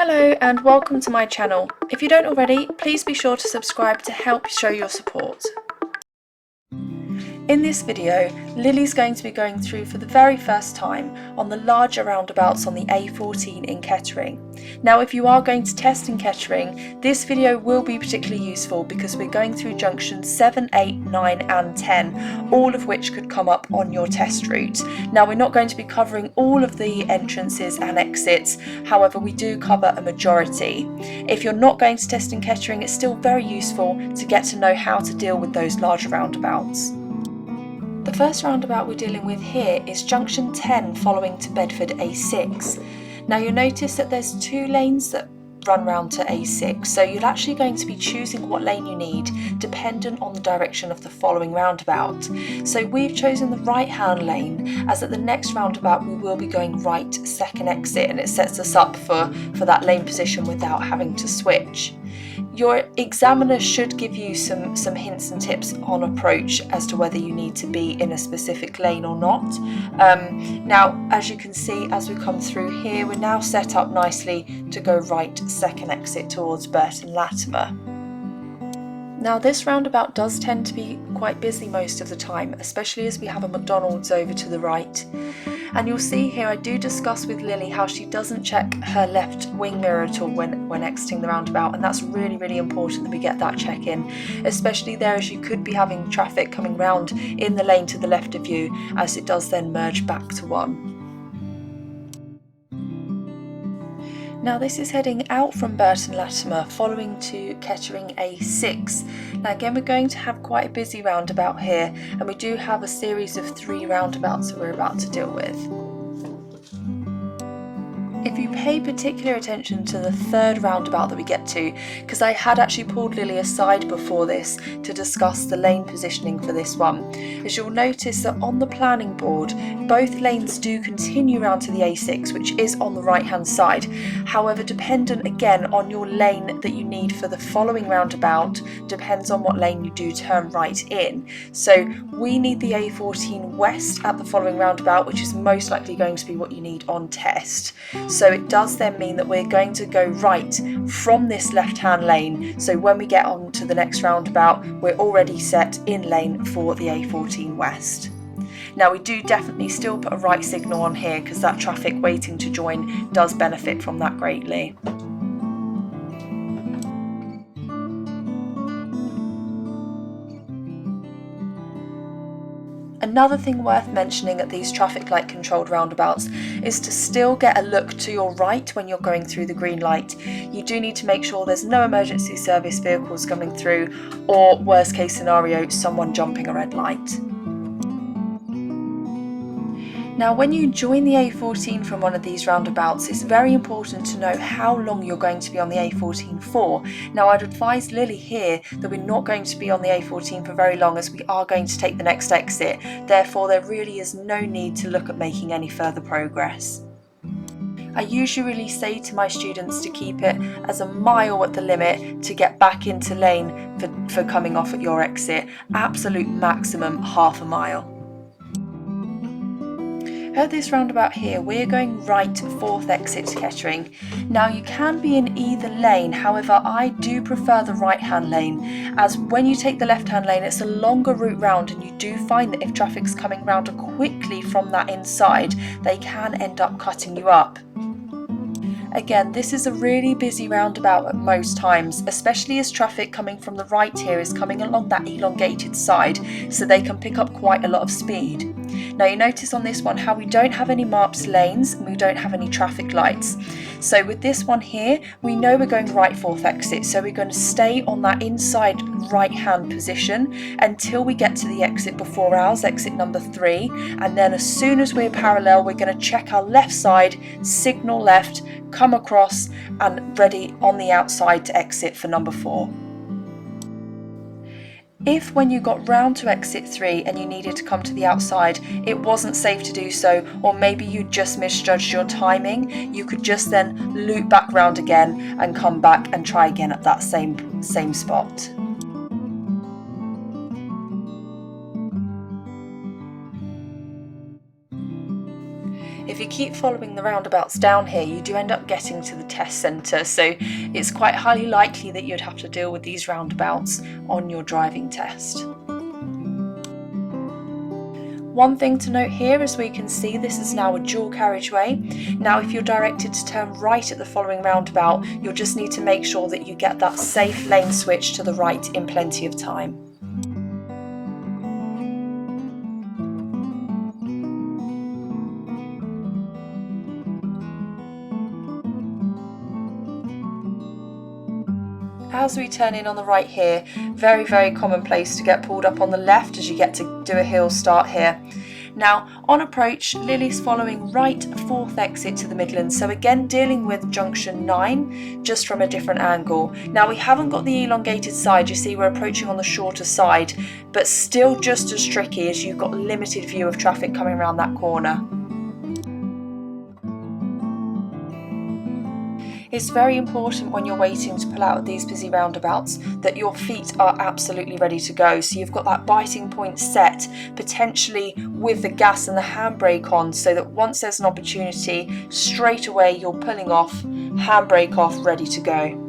Hello and welcome to my channel. If you don't already, please be sure to subscribe to help show your support. In this video, Lily's going to be going through for the very first time on the larger roundabouts on the A14 in Kettering. Now if you are going to test in Kettering, this video will be particularly useful because we're going through junctions 7, 8, 9 and 10, all of which could come up on your test route. Now we're not going to be covering all of the entrances and exits, however we do cover a majority. If you're not going to test in Kettering, it's still very useful to get to know how to deal with those larger roundabouts. The first roundabout we're dealing with here is junction 10 following to Bedford A6. Now you'll notice that there's two lanes that run round to A6, so you're actually going to be choosing what lane you need dependent on the direction of the following roundabout. So we've chosen the right hand lane, as at the next roundabout we will be going right second exit, and it sets us up for that lane position without having to switch. Your examiner should give you some hints and tips on approach as to whether you need to be in a specific lane or not. Now, as you can see, as we come through here, we're now set up nicely to go right second exit towards Burton Latimer. Now this roundabout does tend to be quite busy most of the time, especially as we have a McDonald's over to the right. And you'll see here I do discuss with Lily how she doesn't check her left wing mirror at all when exiting the roundabout, and that's really important that we get that check in, especially there as you could be having traffic coming round in the lane to the left of you, as it does then merge back to one. Now this is heading out from Burton Latimer following to Kettering A6. Now again we're going to have quite a busy roundabout here, and we do have a series of 3 roundabouts that we're about to deal with. If you pay particular attention to the third roundabout that we get to, because I had actually pulled Lily aside before this to discuss the lane positioning for this one, as you'll notice that on the planning board both lanes do continue round to the A6, which is on the right hand side. However, dependent again on your lane that you need for the following roundabout depends on what lane you do turn right in. So we need the A14 west at the following roundabout, which is most likely going to be what you need on test. So it does then mean that we're going to go right from this left-hand lane. So when we get on to the next roundabout, we're already set in lane for the A14 West. Now we do definitely still put a right signal on here because that traffic waiting to join does benefit from that greatly. Another thing worth mentioning at these traffic light controlled roundabouts is to still get a look to your right when you're going through the green light. You do need to make sure there's no emergency service vehicles coming through, or worst case scenario, someone jumping a red light. Now when you join the A14 from one of these roundabouts, it's very important to know how long you're going to be on the A14 for. Now I'd advise Lily here that we're not going to be on the A14 for very long, as we are going to take the next exit. Therefore there really is no need to look at making any further progress. I usually say to my students to keep it as a mile at the limit to get back into lane for coming off at your exit. Absolute maximum half a mile. At this roundabout here, we're going right 4th exit to Kettering. Now you can be in either lane, however I do prefer the right hand lane, as when you take the left hand lane it's a longer route round, and you do find that if traffic's coming round quickly from that inside, they can end up cutting you up. Again, this is a really busy roundabout at most times, especially as traffic coming from the right here is coming along that elongated side, so they can pick up quite a lot of speed. Now you notice on this one how we don't have any marked lanes and we don't have any traffic lights. So with this one here, we know we're going right 4th exit, so we're going to stay on that inside right hand position until we get to the exit before ours, exit number 3, and then as soon as we're parallel we're going to check our left side, signal left, come across and ready on the outside to exit for number 4. If when you got round to exit 3 and you needed to come to the outside, it wasn't safe to do so, or maybe you just misjudged your timing, you could just then loop back round again and come back and try again at that same spot. If if you keep following the roundabouts down here, you do end up getting to the test centre, so it's quite highly likely that you'd have to deal with these roundabouts on your driving test. One thing to note here is we can see this is now a dual carriageway. Now if you're directed to turn right at the following roundabout, you'll just need to make sure that you get that safe lane switch to the right in plenty of time. As we turn in on the right here, very common place to get pulled up on the left as you get to do a hill start here. Now on approach, Lily's following right 4th exit to the Midlands, so again dealing with junction 9 just from a different angle. Now we haven't got the elongated side, you see we're approaching on the shorter side, but still just as tricky as you've got limited view of traffic coming around that corner. It's very important when you're waiting to pull out of these busy roundabouts that your feet are absolutely ready to go. So you've got that biting point set, potentially with the gas and the handbrake on, so that once there's an opportunity, straight away you're pulling off, handbrake off, ready to go.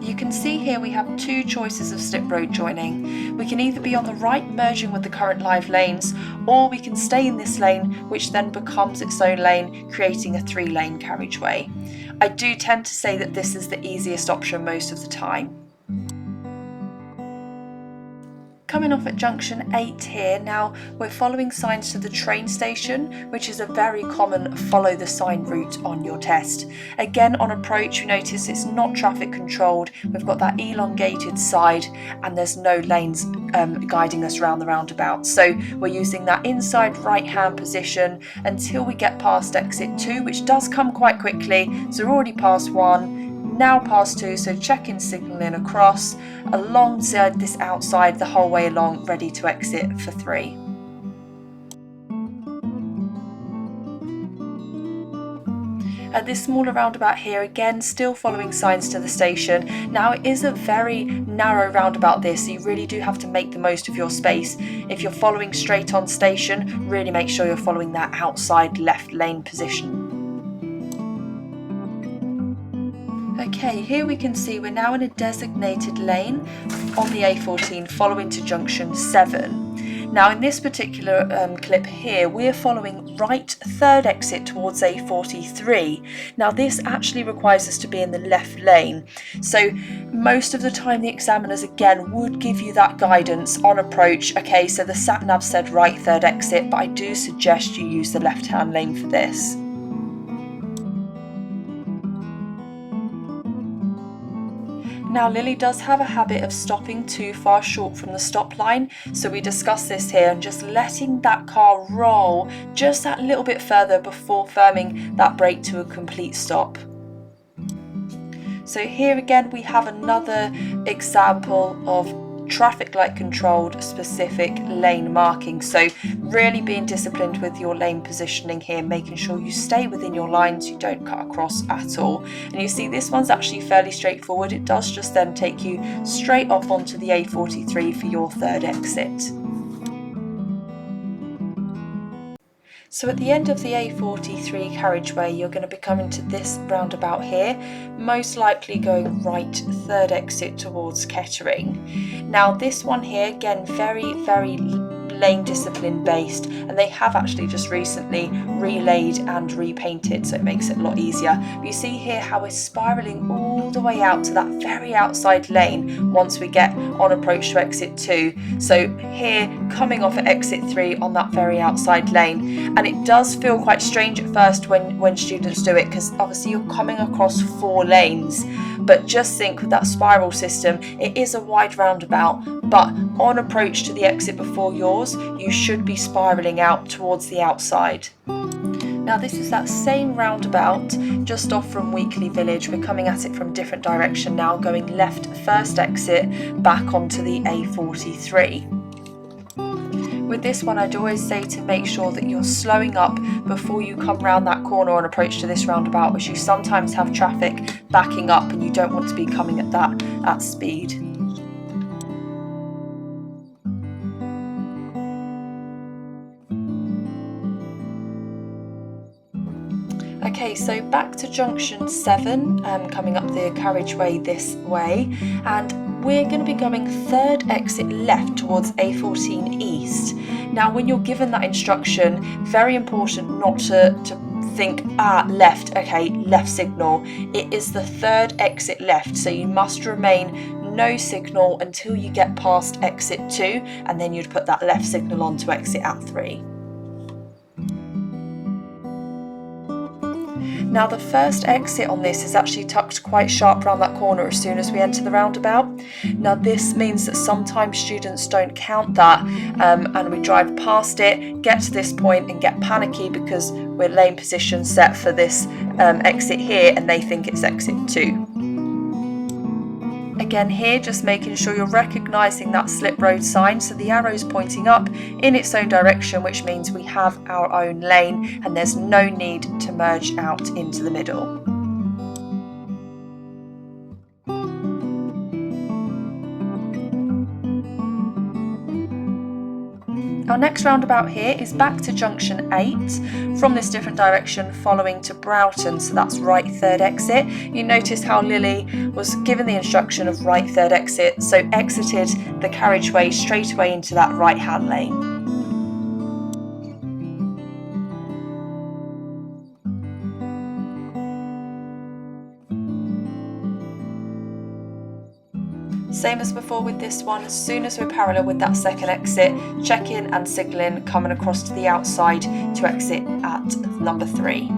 You can see here we have two choices of slip road joining. We can either be on the right merging with the current live lanes, or we can stay in this lane which then becomes its own lane, creating a 3-lane carriageway. I do tend to say that this is the easiest option most of the time. Coming off at junction 8 here, now we're following signs to the train station, which is a very common follow the sign route on your test. Again on approach you notice it's not traffic controlled, we've got that elongated side and there's no lanes guiding us around the roundabout. So we're using that inside right hand position until we get past exit 2, which does come quite quickly, so we're already past 1. Now past 2, so check-in signalling across, alongside this outside the whole way along, ready to exit for 3. At this smaller roundabout here, again still following signs to the station. Now it is a very narrow roundabout this, so you really do have to make the most of your space. If you're following straight on station, really make sure you're following that outside left lane position. Okay, here we can see we're now in a designated lane on the A14 following to junction 7. Now in this particular clip here, we're following right 3rd exit towards A43. Now this actually requires us to be in the left lane. So most of the time the examiners again would give you that guidance on approach. Okay, so the sat nav said right 3rd exit, but I do suggest you use the left hand lane for this. Now Lily does have a habit of stopping too far short from the stop line, so we discuss this here and just letting that car roll just that little bit further before firming that brake to a complete stop. So here again we have another example of traffic light controlled specific lane marking, so really being disciplined with your lane positioning here, making sure you stay within your lines, you don't cut across at all. And you see this one's actually fairly straightforward, it does just then take you straight off onto the A43 for your 3rd exit. So at the end of the A43 carriageway, you're going to be coming to this roundabout here, most likely going right 3rd exit towards Kettering. Now this one here, again, very lane discipline based, and they have actually just recently relayed and repainted, so it makes it a lot easier. But you see here how we're spiralling all the way out to that very outside lane once we get on approach to exit 2. So here coming off at exit 3 on that very outside lane, and it does feel quite strange at first when students do it, because obviously you're coming across 4 lanes, but just think with that spiral system, it is a wide roundabout, but on approach to the exit before yours, you should be spiralling out towards the outside. Now this is that same roundabout just off from Weekly Village. We're coming at it from different direction now, going left 1st exit back onto the A43. With this one, I'd always say to make sure that you're slowing up before you come round that corner on approach to this roundabout, which you sometimes have traffic backing up and you don't want to be coming at that speed. Okay, so back to junction 7, coming up the carriageway this way, and we're going to be going third exit left towards A14 East. Now when you're given that instruction, very important not to think, left, okay, left signal. It is the third exit left, so you must remain no signal until you get past exit 2, and then you'd put that left signal on to exit at 3. Now the first exit on this is actually tucked quite sharp around that corner as soon as we enter the roundabout. Now this means that sometimes students don't count that and we drive past it, get to this point and get panicky because we're lane position set for this exit here and they think it's exit 2. Again here, just making sure you're recognising that slip road sign, so the arrow's pointing up in its own direction, which means we have our own lane and there's no need to merge out into the middle. Our next roundabout here is back to junction 8 from this different direction following to Broughton, so that's right third exit. You notice how Lily was given the instruction of right third exit, so exited the carriageway straight away into that right hand lane. Same as before with this one, as soon as we're parallel with that second exit, check in and signalling coming across to the outside to exit at number 3.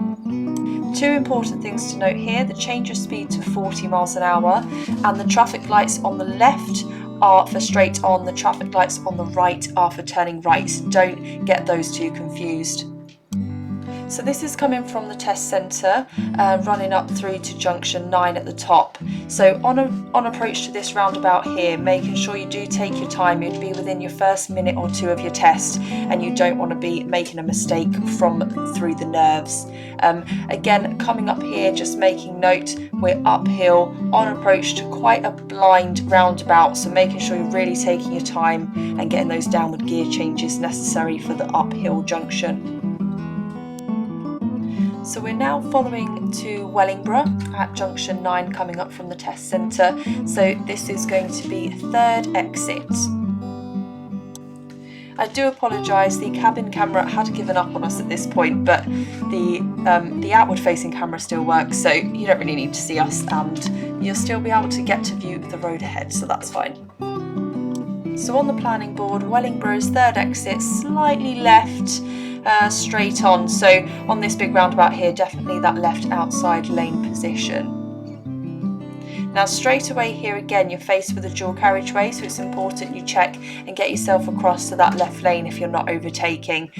Two important things to note here: the change of speed to 40 miles an hour, and the traffic lights on the left are for straight on, the traffic lights on the right are for turning right. Don't get those two confused. So this is coming from the test centre, running up through to junction 9 at the top. So on approach to this roundabout here, making sure you do take your time. You'd be within your first minute or two of your test, and you don't want to be making a mistake from through the nerves. Again, coming up here, just making note, we're uphill on approach to quite a blind roundabout, so making sure you're really taking your time and getting those downward gear changes necessary for the uphill junction. So we're now following to Wellingborough at junction 9 coming up from the test centre. So this is going to be third exit. I do apologise, the cabin camera had given up on us at this point, but the outward facing camera still works, so you don't really need to see us and you'll still be able to get to view the road ahead, so that's fine. So on the planning board, Wellingborough's third exit, slightly left, straight on. So on this big roundabout here, definitely that left outside lane position. Now straight away here again, you're faced with a dual carriageway, so it's important you check and get yourself across to that left lane if you're not overtaking.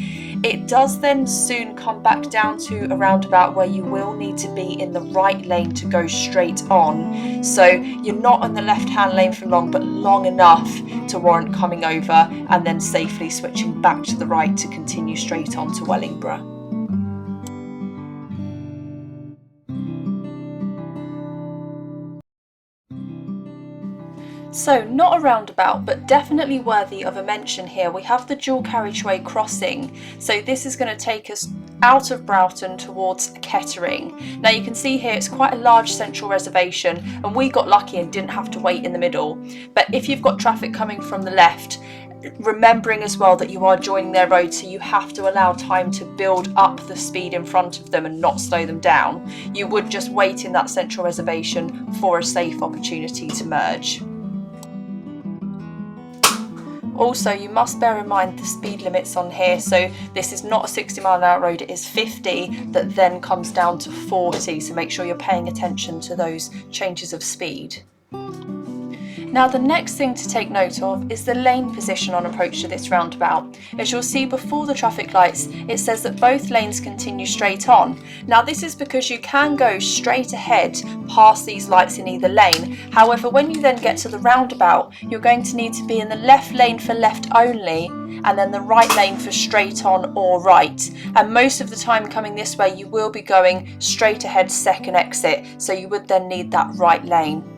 It does then soon come back down to a roundabout where you will need to be in the right lane to go straight on. So you're not on the left hand lane for long, but long enough to warrant coming over and then safely switching back to the right to continue straight on to Wellingborough. So not a roundabout, but definitely worthy of a mention here. We have the dual carriageway crossing. So this is going to take us out of Broughton towards Kettering. Now you can see here it's quite a large central reservation, and we got lucky and didn't have to wait in the middle. But if you've got traffic coming from the left, remembering as well that you are joining their road, so you have to allow time to build up the speed in front of them and not slow them down. You would just wait in that central reservation for a safe opportunity to merge. Also, you must bear in mind the speed limits on here, so this is not a 60-mile-an-hour road, it is 50 that then comes down to 40, so make sure you're paying attention to those changes of speed. Now the next thing to take note of is the lane position on approach to this roundabout. As you'll see before the traffic lights, it says that both lanes continue straight on. Now this is because you can go straight ahead past these lights in either lane. However, when you then get to the roundabout, you're going to need to be in the left lane for left only, and then the right lane for straight on or right. And most of the time coming this way, you will be going straight ahead second exit, so you would then need that right lane.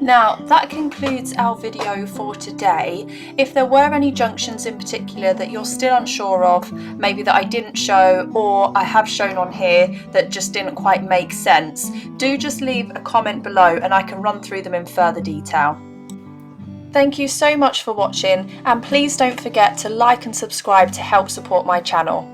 Now that concludes our video for today. If there were any junctions in particular that you're still unsure of, maybe that I didn't show or I have shown on here that just didn't quite make sense, do just leave a comment below and I can run through them in further detail. Thank you so much for watching, and please don't forget to like and subscribe to help support my channel.